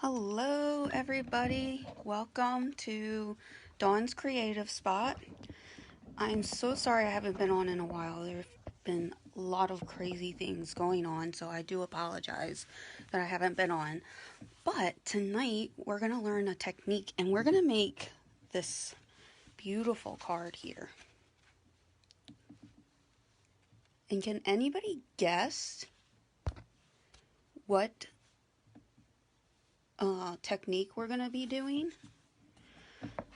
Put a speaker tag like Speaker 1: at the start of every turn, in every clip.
Speaker 1: Hello everybody, welcome to Dawn's Creative Spot. I'm so sorry I haven't been on in a while. There have been a lot of crazy things going on, so I do apologize that I haven't been on. But tonight we're going to learn a technique and we're going to make this beautiful card here. And can anybody guess what technique we're going to be doing?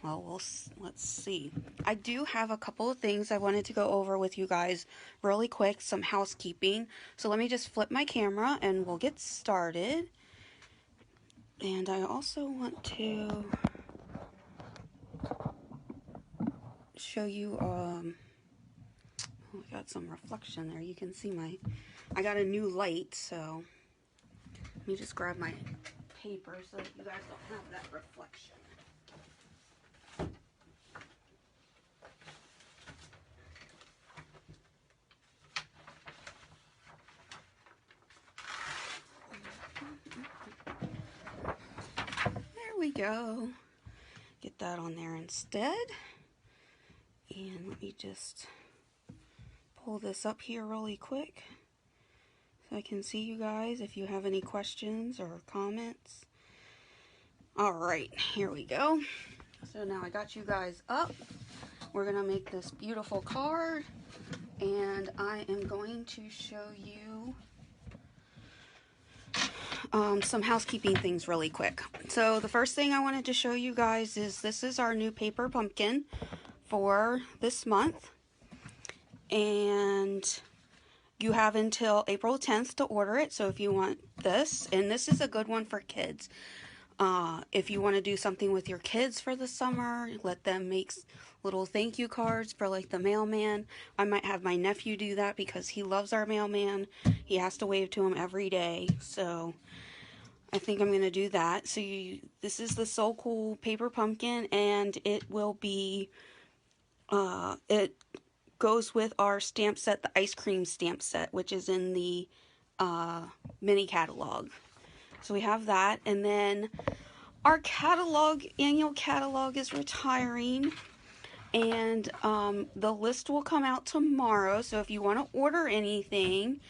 Speaker 1: Well, let's see. I do have a couple of things I wanted to go over with you guys really quick, some housekeeping. So let me just flip my camera and we'll get started. And I also want to show you, oh, I got some reflection there. You can see I got a new light, so let me just grab my paper so that you guys don't have that reflection. There we go. Get that on there instead. And let me just pull this up here really quick so I can see you guys if you have any questions or comments. Alright, here we go. So now I got you guys up. We're going to make this beautiful card, and I am going to show you some housekeeping things really quick. So the first thing I wanted to show you guys is this is our new paper pumpkin for this month, and you have until April 10th to order it. So if you want this, and this is a good one for kids. If you want to do something with your kids for the summer, let them make little thank you cards for like the mailman. I might have my nephew do that because he loves our mailman. He has to wave to him every day. So I think I'm going to do that. So this is the So Cool paper pumpkin, and it will be, it goes with our stamp set, the ice cream stamp set, which is in the mini catalog. So we have that, and then our catalog, annual catalog, is retiring, and the list will come out tomorrow. So if you want to order anything,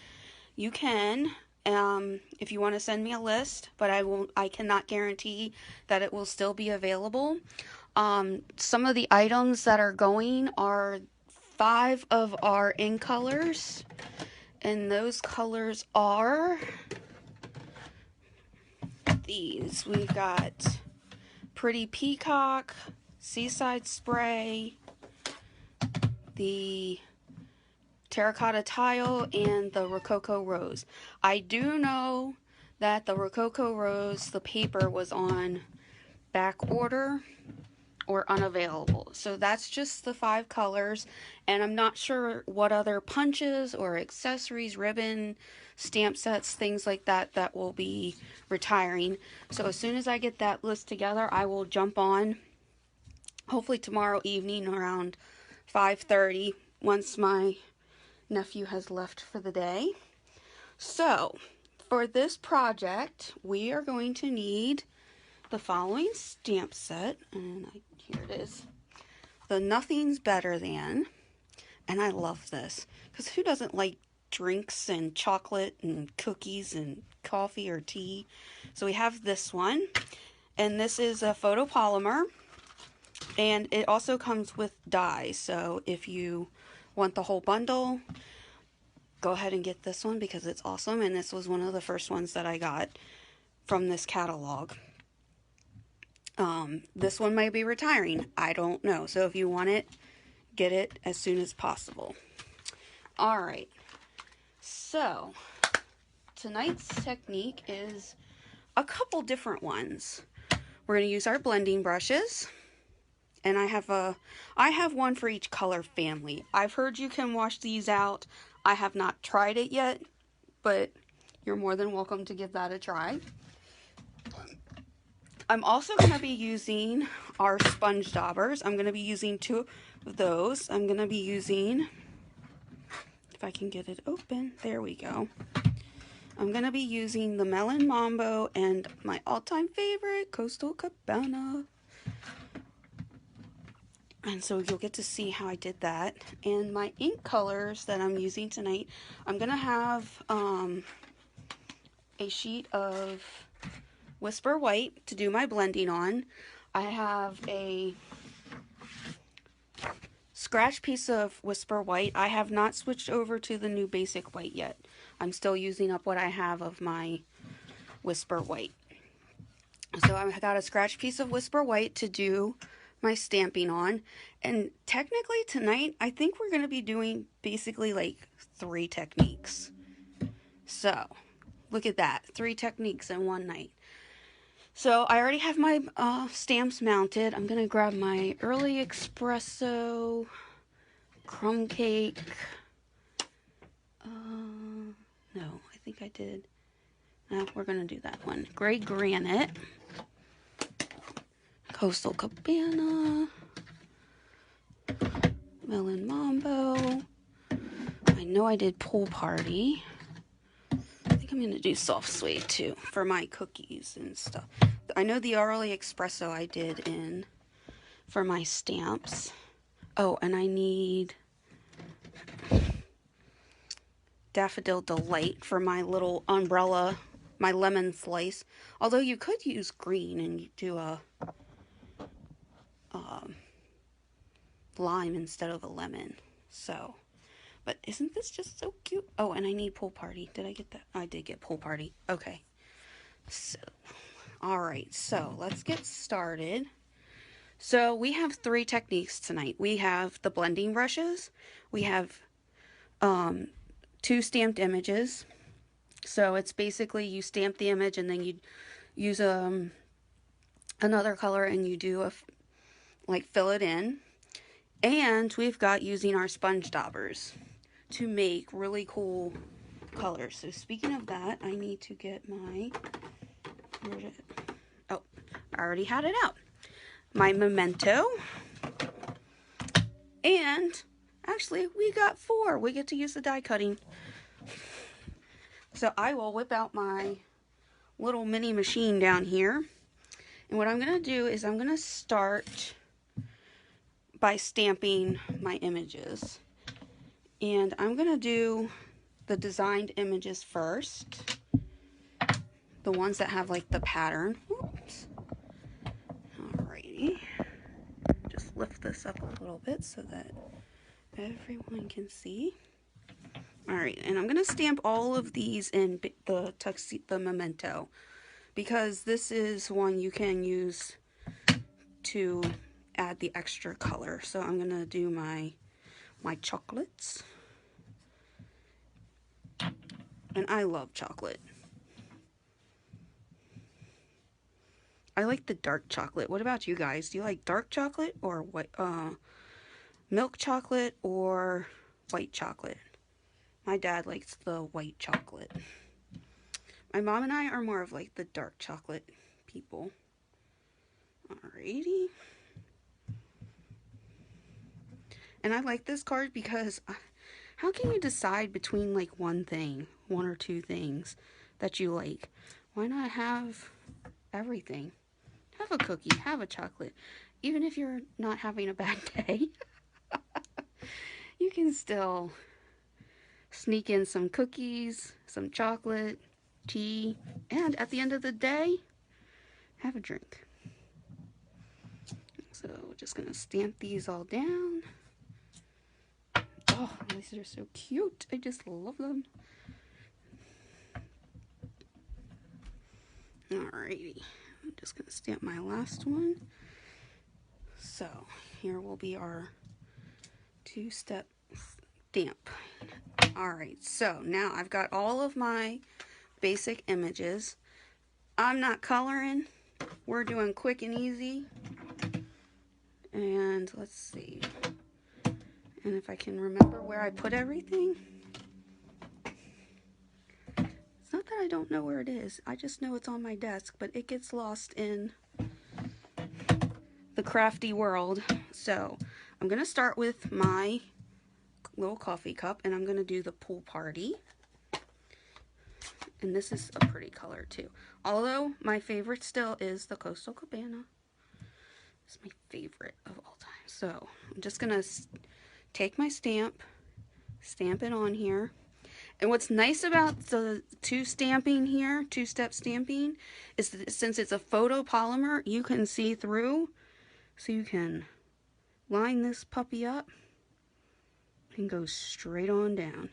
Speaker 1: you can. If you want to send me a list, but I cannot guarantee that it will still be available. Some of the items that are going are 5 of our in colors, and those colors are these. We've got Pretty Peacock, Seaside Spray, the Terracotta Tile, and the Rococo Rose. I do know that the Rococo Rose, the paper was on back order or unavailable. So that's just the 5 colors, and I'm not sure what other punches or accessories, ribbon, stamp sets, things like that will be retiring. So as soon as I get that list together, I will jump on, hopefully tomorrow evening around 5:30, once my nephew has left for the day. So for this project, we are going to need the following stamp set, and here it is, the Nothing's Better Than. And I love this because who doesn't like drinks and chocolate and cookies and coffee or tea? So we have this one, and this is a photopolymer, and it also comes with dies. So if you want the whole bundle, go ahead and get this one because it's awesome, and this was one of the first ones that I got from this catalog. This one might be retiring. I don't know. So if you want it, get it as soon as possible. Alright. So, tonight's technique is a couple different ones. We're going to use our blending brushes. And I have one for each color family. I've heard you can wash these out. I have not tried it yet, but you're more than welcome to give that a try. I'm also going to be using our sponge daubers. I'm going to be using 2 of those. I'm going to be using, if I can get it open, there we go. I'm going to be using the Melon Mambo and my all-time favorite, Coastal Cabana. And so you'll get to see how I did that. And my ink colors that I'm using tonight, I'm going to have a sheet of Whisper White to do my blending on. I have a scratch piece of Whisper White. I have not switched over to the new basic white yet. I'm still using up what I have of my Whisper White. So I got a scratch piece of Whisper White to do my stamping on. And technically tonight, I think we're going to be doing basically like 3 techniques. So, look at that. 3 techniques in one night. So, I already have my stamps mounted. I'm going to grab my Early Espresso Crumb Cake. No, I think I did. No, we're going to do that one. Gray Granite. Coastal Cabana. Melon Mambo. I know I did Pool Party. I think I'm going to do Soft Suede too for my cookies and stuff. I know the Early Espresso I did in for my stamps. Oh, and I need Daffodil Delight for my little umbrella, my lemon slice. Although you could use green and do a lime instead of a lemon. So, but isn't this just so cute? Oh, and I need Pool Party. Did I get that? I did get Pool Party. Okay. So, alright. So, let's get started. So, we have 3 techniques tonight. We have the blending brushes. We have 2 stamped images. So, it's basically you stamp the image and then you use another color and you do fill it in. And we've got using our sponge daubers to make really cool colors. So speaking of that, I need to get my, oh, I already had it out. My Memento. And actually, we got 4. We get to use the die cutting. So I will whip out my little mini machine down here. And what I'm going to do is I'm going to start by stamping my images. And I'm going to do the designed images first. The ones that have like the pattern. Oops. Alrighty. Just lift this up a little bit so that everyone can see. Alright, and I'm going to stamp all of these in the Memento. Because this is one you can use to add the extra color. So I'm gonna do my chocolates. And I love chocolate. I like the dark chocolate. What about you guys? Do you like dark chocolate or what milk chocolate or white chocolate? My dad likes the white chocolate. My mom and I are more of like the dark chocolate people. Alrighty. And I like this card because how can you decide between like one or 2 things that you like? Why not have everything? Have a cookie, have a chocolate. Even if you're not having a bad day, you can still sneak in some cookies, some chocolate, tea, and at the end of the day, have a drink. So we're just going to stamp these all down. Oh, these are so cute. I just love them. Alrighty. I'm just going to stamp my last one. So, here will be our 2-step stamp. Alright, so now I've got all of my basic images. I'm not coloring. We're doing quick and easy. And let's see. And if I can remember where I put everything. It's not that I don't know where it is. I just know it's on my desk, but it gets lost in the crafty world. So I'm going to start with my little coffee cup and I'm going to do the Pool Party. And this is a pretty color too. Although my favorite still is the Coastal Cabana. It's my favorite of all time. So I'm just gonna take my stamp it on here. And what's nice about the two-step stamping, is that since it's a photopolymer, you can see through. So you can line this puppy up and go straight on down.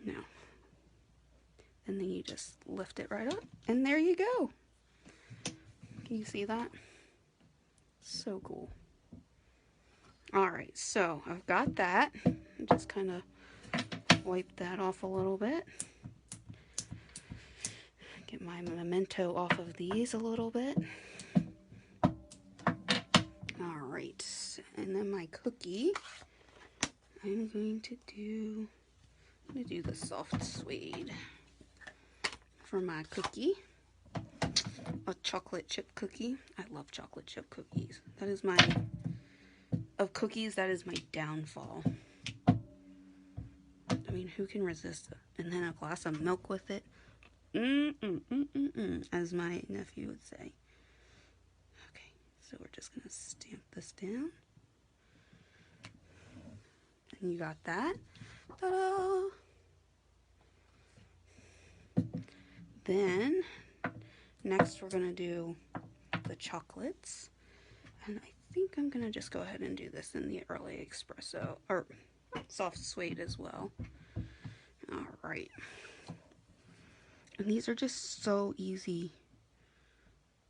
Speaker 1: Now, and then you just lift it right up, and there you go. Can you see that? So cool. Alright, so I've got that. Just kind of wipe that off a little bit. Get my memento off of these a little bit. Alright, and then my cookie. I'm going to do the soft suede for my cookie. A chocolate chip cookie. I love chocolate chip cookies. That is my downfall. I mean, who can resist it? And then a glass of milk with it. As my nephew would say. Okay, so we're just gonna stamp this down. And you got that. Ta-da! Then, next we're gonna do the chocolates. And I think I'm gonna just go ahead and do this in the early espresso, or soft suede as well. Alright. And these are just so easy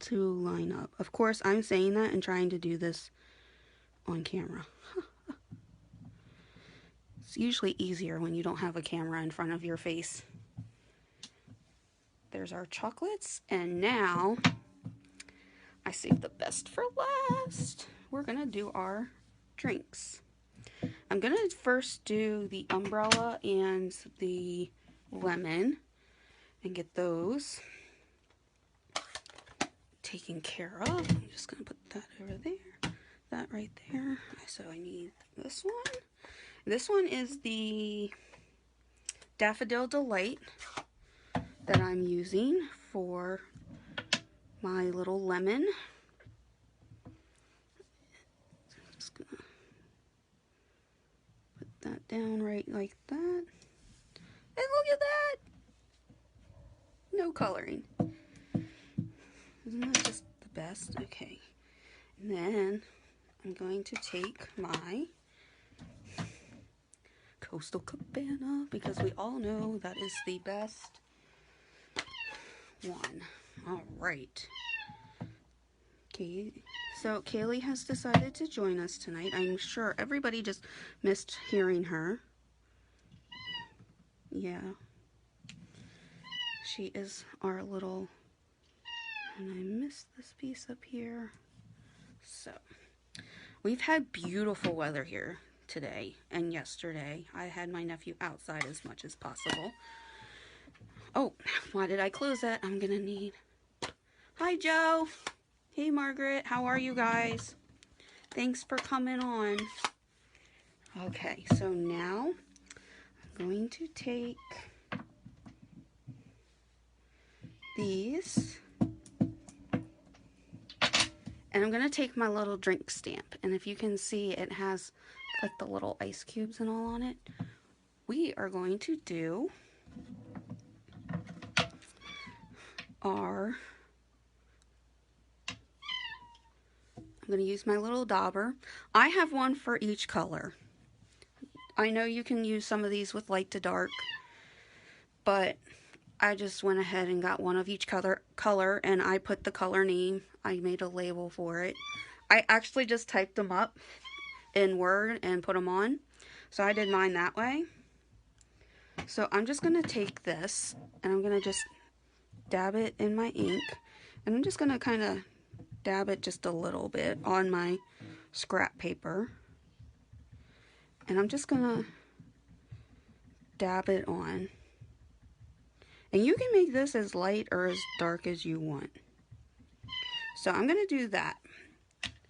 Speaker 1: to line up. Of course, I'm saying that and trying to do this on camera. It's usually easier when you don't have a camera in front of your face. There's our chocolates, and now I saved the best for last. We're gonna do our drinks. I'm gonna first do the umbrella and the lemon and get those taken care of. I'm just gonna put that over there, that right there. So I need this one. This one is the Daffodil Delight that I'm using for my little lemon. So I'm just gonna put that down right like that. And look at that! No coloring. Isn't that just the best? Okay. And then I'm going to take my Coastal Cabana, because we all know that is the best one. Alright. Okay, so Kaylee has decided to join us tonight. I'm sure everybody just missed hearing her. Yeah. She is our little, and I missed this piece up here. So, we've had beautiful weather here today and yesterday. I had my nephew outside as much as possible. Oh, why did I close that? I'm gonna need... Hi, Joe. Hey, Margaret. How are you guys? Thanks for coming on. Okay, so now I'm going to take these, and I'm going to take my little drink stamp, and if you can see, it has like the little ice cubes and all on it. We are going to do our, I'm going to use my little dauber. I have one for each color. I know you can use some of these with light to dark, but I just went ahead and got one of each color, and I put the color name. I made a label for it. I actually just typed them up in Word and put them on. So I did mine that way. So I'm just going to take this, and I'm going to just dab it in my ink. And I'm just going to kind of dab it just a little bit on my scrap paper. And I'm just going to dab it on. And you can make this as light or as dark as you want. So I'm going to do that.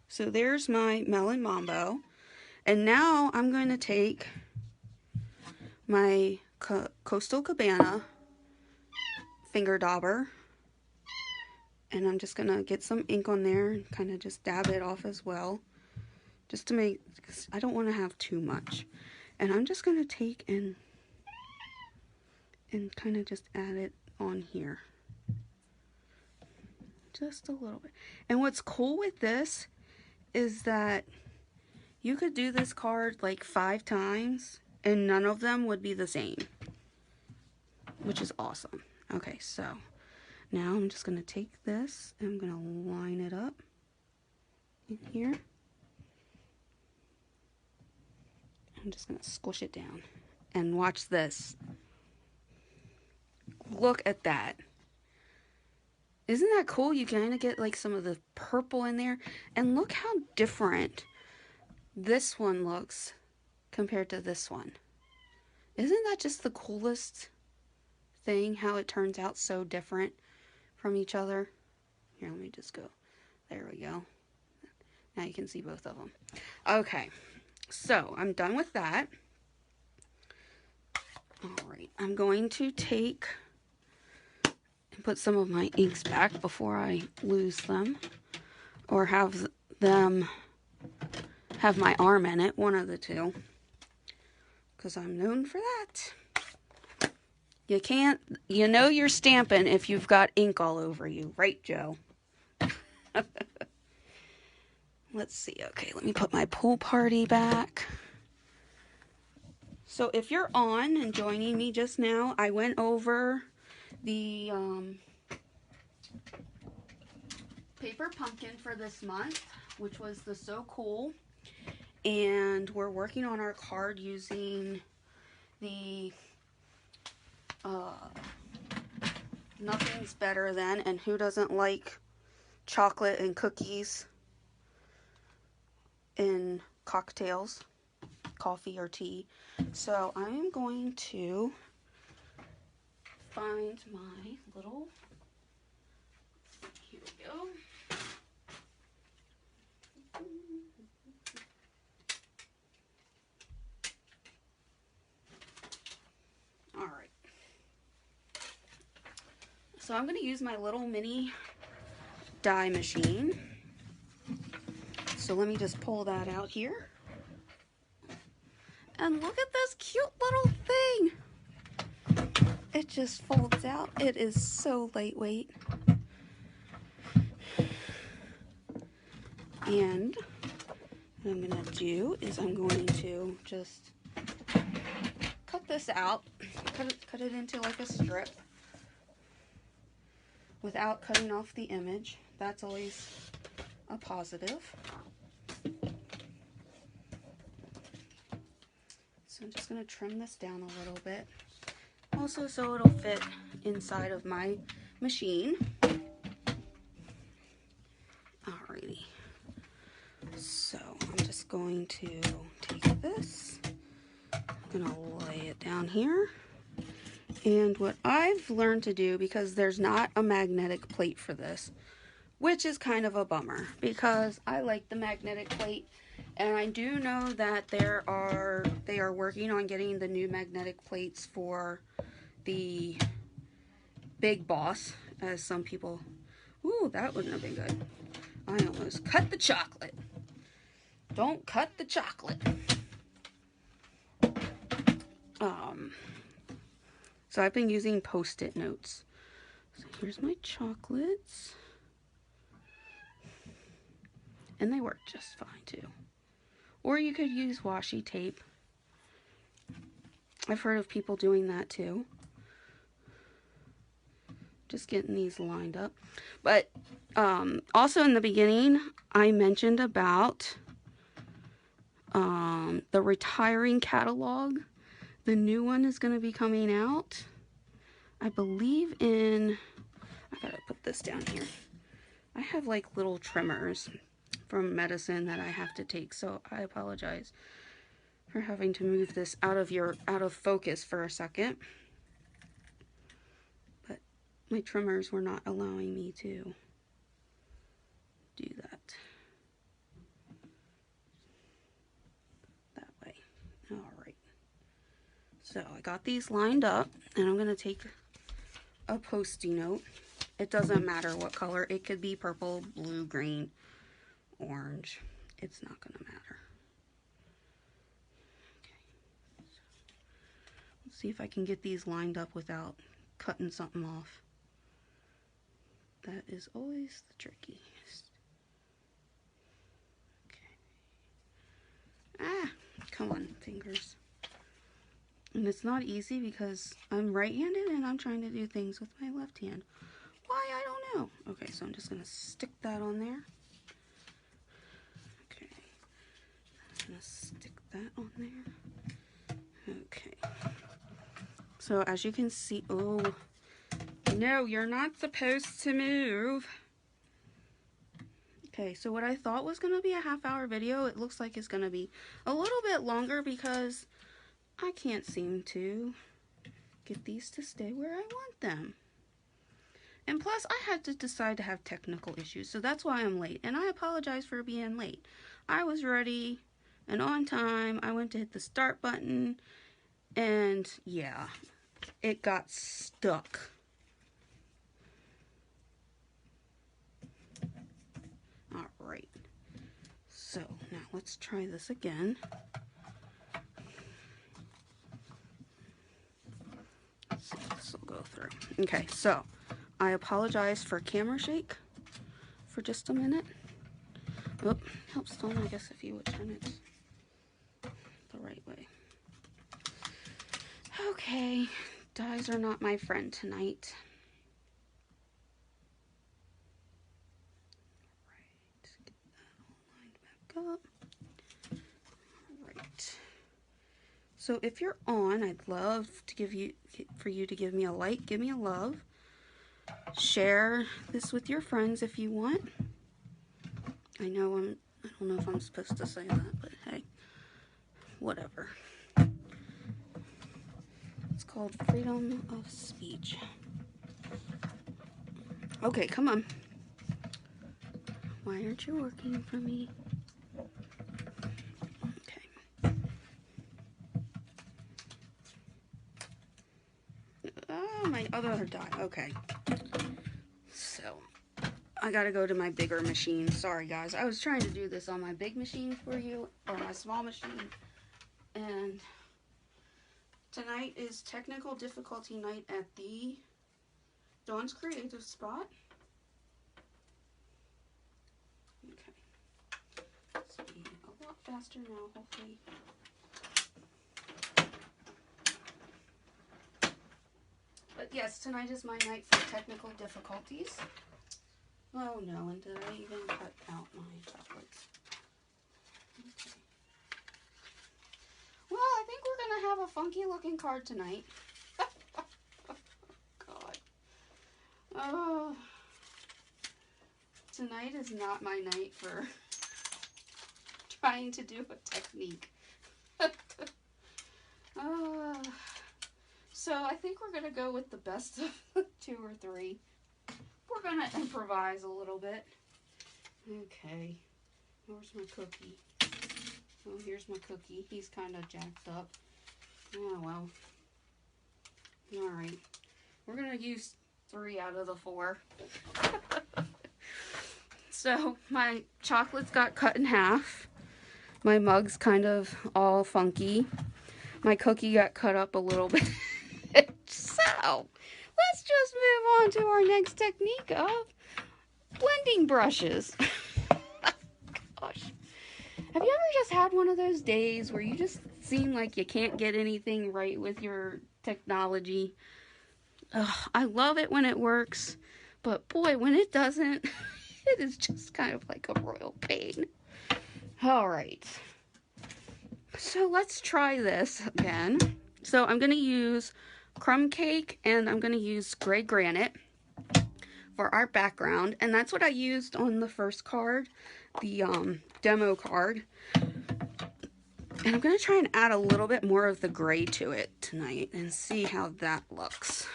Speaker 1: So there's my Melon Mambo. And now I'm going to take my Coastal Cabana finger dauber. And I'm just going to get some ink on there and kind of just dab it off as well. Just to make, cause I don't want to have too much. And I'm just going to take and kind of just add it on here. Just a little bit. And what's cool with this is that you could do this card like 5 times and none of them would be the same. Which is awesome. Okay, so now I'm just going to take this and I'm going to line it up in here. I'm just going to squish it down. And watch this. Look at that. Isn't that cool? You kind of get like some of the purple in there. And look how different this one looks compared to this one. Isn't that just the coolest thing? How it turns out so different from each other. Here, let me just go. There we go. Now you can see both of them. Okay. So, I'm done with that. Alright, I'm going to take and put some of my inks back before I lose them. Or have them have my arm in it, one of the two. Because I'm known for that. You can't, you know you're stamping if you've got ink all over you. Right, Joe? Let's see. Okay, let me put my pool party back. So if you're on and joining me just now, I went over the paper pumpkin for this month, which was the So Cool. And we're working on our card using the Nothing's Better Than, and who doesn't like chocolate and cookies in cocktails, coffee or tea. So I'm going to find my little, here we go. All right. So I'm going to use my little mini die machine. So let me just pull that out here. And look at this cute little thing. It just folds out. It is so lightweight. And what I'm going to do is I'm going to just cut this out. Cut it into like a strip without cutting off the image. That's always a positive. So I'm just going to trim this down a little bit. Also so it'll fit inside of my machine. Alrighty. So I'm just going to take this. I'm going to lay it down here. And what I've learned to do, because there's not a magnetic plate for this, which is kind of a bummer, because I like the magnetic plate. And I do know that they are working on getting the new magnetic plates for the Big Boss, as some people, ooh, that wouldn't have been good. I almost cut the chocolate. Don't cut the chocolate. So I've been using Post-it notes. So here's my chocolates. And they work just fine too. Or you could use washi tape. I've heard of people doing that too. Just getting these lined up. But also in the beginning, I mentioned about the retiring catalog. The new one is going to be coming out, I believe in, I gotta put this down here. I have like little trimmers from medicine that I have to take, so I apologize for having to move this out of focus for a second. But my trimmers were not allowing me to do that. That way. Alright. So I got these lined up, and I'm going to take a Post-it note. It doesn't matter what color. It could be purple, blue, green, orange. It's not going to matter. Okay. So, let's see if I can get these lined up without cutting something off. That is always the trickiest. Okay. Ah, come on, fingers. And it's not easy because I'm right-handed and I'm trying to do things with my left hand. Why, I don't know. Okay, so I'm just going to stick that on there. Okay. I'm going to stick that on there. Okay. So as you can see, oh, no, you're not supposed to move. Okay, so what I thought was going to be a half-hour video, it looks like it's going to be a little bit longer because I can't seem to get these to stay where I want them. And plus, I had to decide to have technical issues, so that's why I'm late. And I apologize for being late. I was ready and on time. I went to hit the start button, and yeah, it got stuck. Alright, so now let's try this again. Let's see if this will go through. Okay, so I apologize for camera shake for just a minute. Oh, helps Tom, I guess, if you would turn it the right way. Okay, dyes are not my friend tonight. Up. Right. So if you're on, I'd love to for you to give me a like, give me a love. Share this with your friends if you want. I don't know if I'm supposed to say that, but hey, whatever. It's called freedom of speech. Okay, come on. Why aren't you working for me? My other die. Okay. So, I gotta go to my bigger machine. Sorry, guys. I was trying to do this on my big machine for you, or my small machine. And tonight is technical difficulty night at the Dawn's Creative Spot. Okay. Let's be a lot faster now, hopefully. But yes, tonight is my night for technical difficulties. Oh no, and did I even cut out my chocolates? Okay. Well, I think we're going to have a funky looking card tonight. God. Oh. Tonight is not my night for trying to do a technique. So I think we're going to go with the best of 2 or 3. We're going to improvise a little bit. Okay. Where's my cookie? Oh, here's my cookie. He's kind of jacked up. Oh, well. Alright. We're going to use 3 out of the 4. So, my chocolates got cut in half. My mug's kind of all funky. My cookie got cut up a little bit. So, let's just move on to our next technique of blending brushes. Gosh. Have you ever just had one of those days where you just seem like you can't get anything right with your technology? Ugh, I love it when it works, but boy, when it doesn't, it is just kind of like a royal pain. Alright. So let's try this again. So I'm going to use crumb cake and I'm going to use gray granite for our background. And that's what I used on the first card, the demo card. And I'm going to try and add a little bit more of the gray to it tonight and see how that looks.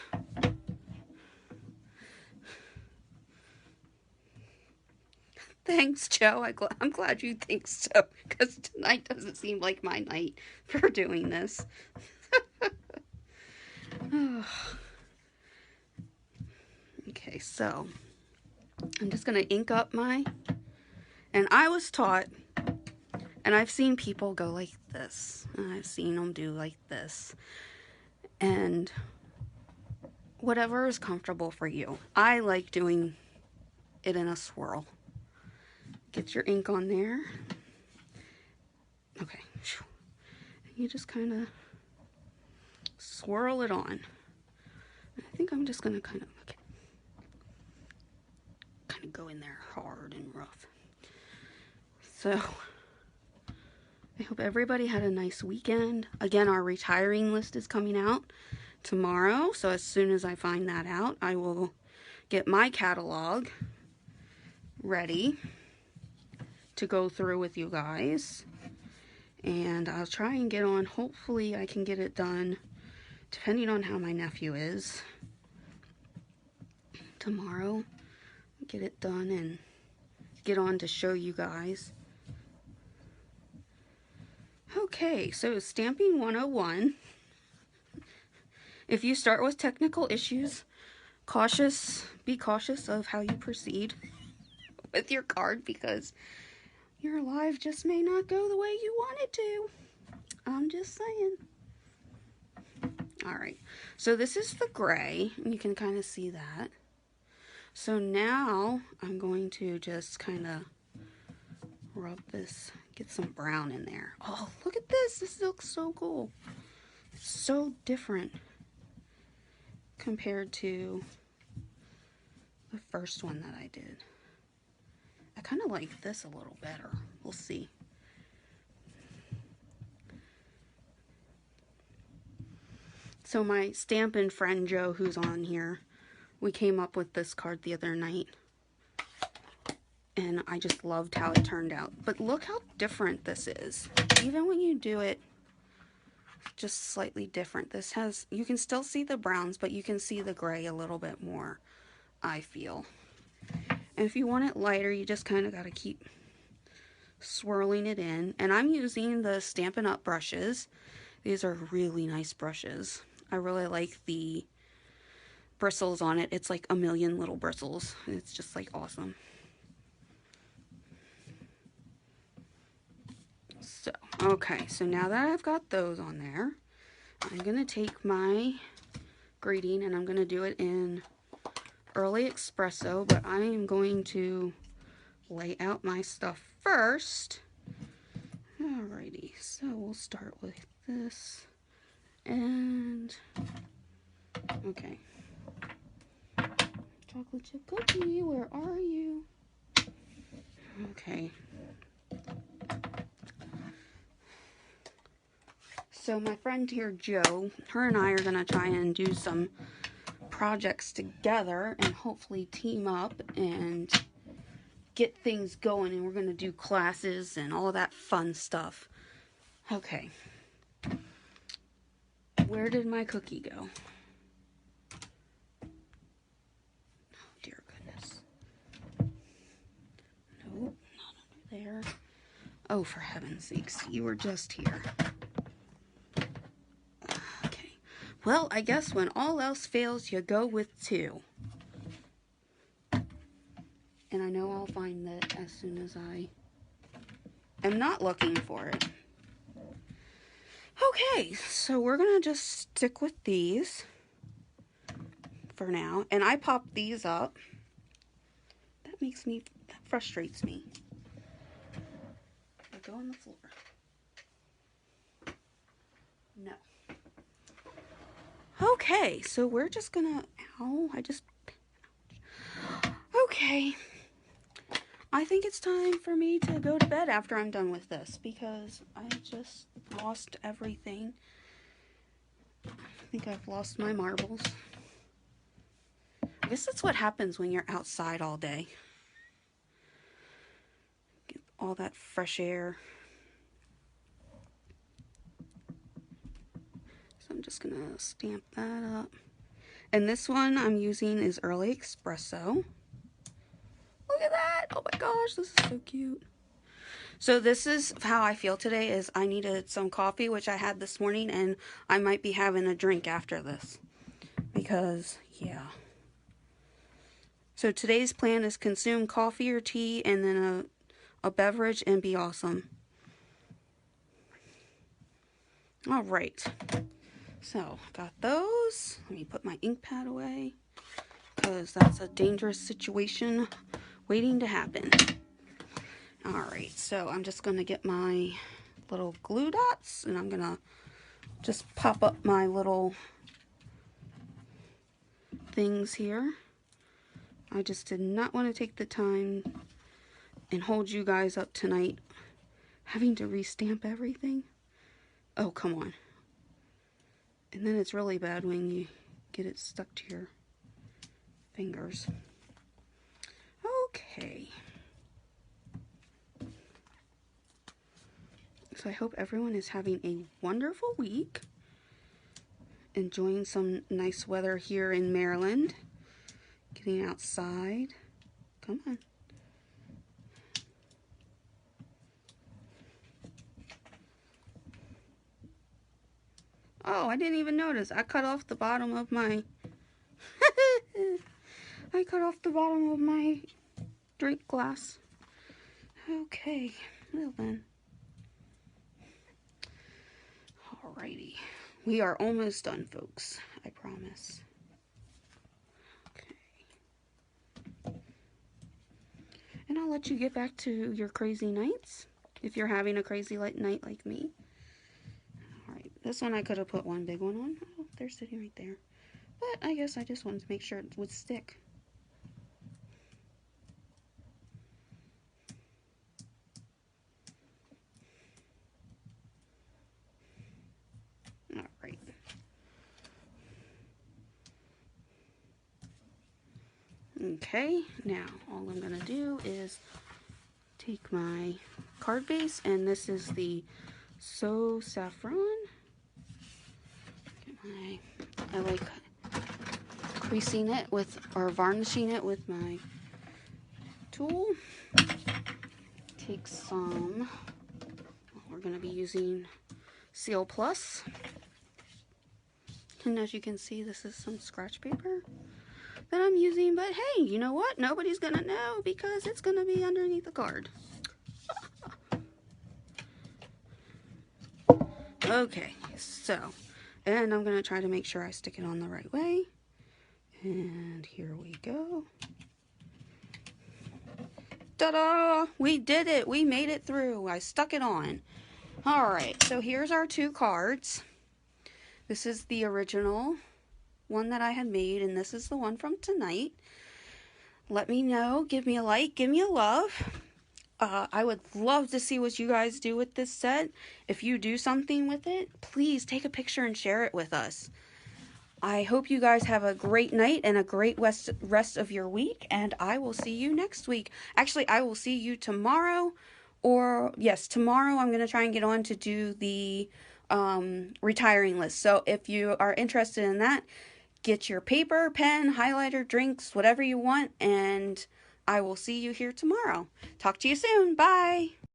Speaker 1: Thanks, Joe. I'm glad you think so, because tonight doesn't seem like my night for doing this. Okay, so I'm just going to ink up my, and I was taught, and I've seen people go like this, and I've seen them do like this, and whatever is comfortable for you. I like doing it in a swirl. Get your ink on there. Okay. You just kind of swirl it on. I think I'm just going to kind of go in there hard and rough. So, I hope everybody had a nice weekend. Again, our retiring list is coming out tomorrow, so as soon as I find that out, I will get my catalog ready to go through with you guys. And I'll try and get on, hopefully I can get it done, depending on how my nephew is, tomorrow. Get it done and get on to show you guys. Okay, so Stamping 101. If you start with technical issues, be cautious of how you proceed with your card, because your live just may not go the way you want it to. I'm just saying. Alright, so this is the gray, and you can kind of see that. So now I'm going to just kind of rub this, get some brown in there. Oh, look at this. This looks so cool. It's so different compared to the first one that I did. I kind of like this a little better. We'll see. So my Stampin' friend Joe, who's on here, we came up with this card the other night, and I just loved how it turned out. But look how different this is. Even when you do it just slightly different. This has, you can still see the browns, but you can see the gray a little bit more, I feel. And if you want it lighter, you just kind of got to keep swirling it in. And I'm using the Stampin' Up brushes. These are really nice brushes. I really like the bristles on it. It's like a million little bristles. It's just like awesome. So, okay, so now that I've got those on there, I'm going to take my greeting and I'm going to do it in Early Espresso, but I am going to lay out my stuff first. Alrighty, so we'll start with this, and okay. Chocolate chip cookie, where are you? Okay. So my friend here, Jo, her and I are going to try and do some projects together and hopefully team up and get things going, and we're going to do classes and all that fun stuff. Okay. Where did my cookie go? Oh, dear goodness. Nope, not under there. Oh, for heaven's sakes, you were just here. Okay. Well, I guess when all else fails, you go with 2. And I know I'll find that as soon as I am not looking for it. Okay, so we're going to just stick with these for now. And I pop these up. That frustrates me. They go on the floor. No. Okay, so we're just going to, okay. I think it's time for me to go to bed after I'm done with this, because I just lost everything. I think I've lost my marbles. I guess that's what happens when you're outside all day. Get all that fresh air. So I'm just gonna stamp that up. And this one I'm using is Early Espresso. Look at that! Oh my gosh, this is so cute. So this is how I feel today, is I needed some coffee, which I had this morning, and I might be having a drink after this. because, yeah. So today's plan is consume coffee or tea and then a beverage and be awesome. Alright. So, got those. Let me put my ink pad away, because that's a dangerous situation waiting to happen. Alright, so I'm just going to get my little glue dots, and I'm going to just pop up my little things here. I just did not want to take the time and hold you guys up tonight having to restamp everything. Oh, come on. And then it's really bad when you get it stuck to your fingers. Okay. So I hope everyone is having a wonderful week. Enjoying some nice weather here in Maryland. Getting outside. Come on. Oh, I didn't even notice. I cut off the bottom of my... I cut off the bottom of my drink glass. Okay, well then. Alrighty. We are almost done, folks. I promise. Okay. And I'll let you get back to your crazy nights, if you're having a crazy night like me. Alright, this one I could have put one big one on. Oh, they're sitting right there. But I guess I just wanted to make sure it would stick. Alright. Okay, now all I'm going to do is take my card base, and this is the So Saffron. I like creasing it with, or varnishing it with my tool. Take some, we're going to be using Seal Plus. And as you can see, this is some scratch paper that I'm using, but hey, you know what? Nobody's going to know because it's going to be underneath the card. Okay, so, and I'm going to try to make sure I stick it on the right way. And here we go. Ta-da! We did it! We made it through. I stuck it on. Alright, so here's our two cards. This is the original one that I had made, and this is the one from tonight. Let me know. Give me a like. Give me a love. I would love to see what you guys do with this set. If you do something with it, please take a picture and share it with us. I hope you guys have a great night and a great rest of your week, and I will see you next week. Actually, I will see you tomorrow, or yes, tomorrow I'm going to try and get on to do the retiring list. So if you are interested in that, get your paper, pen, highlighter, drinks, whatever you want, and I will see you here tomorrow. Talk to you soon. Bye.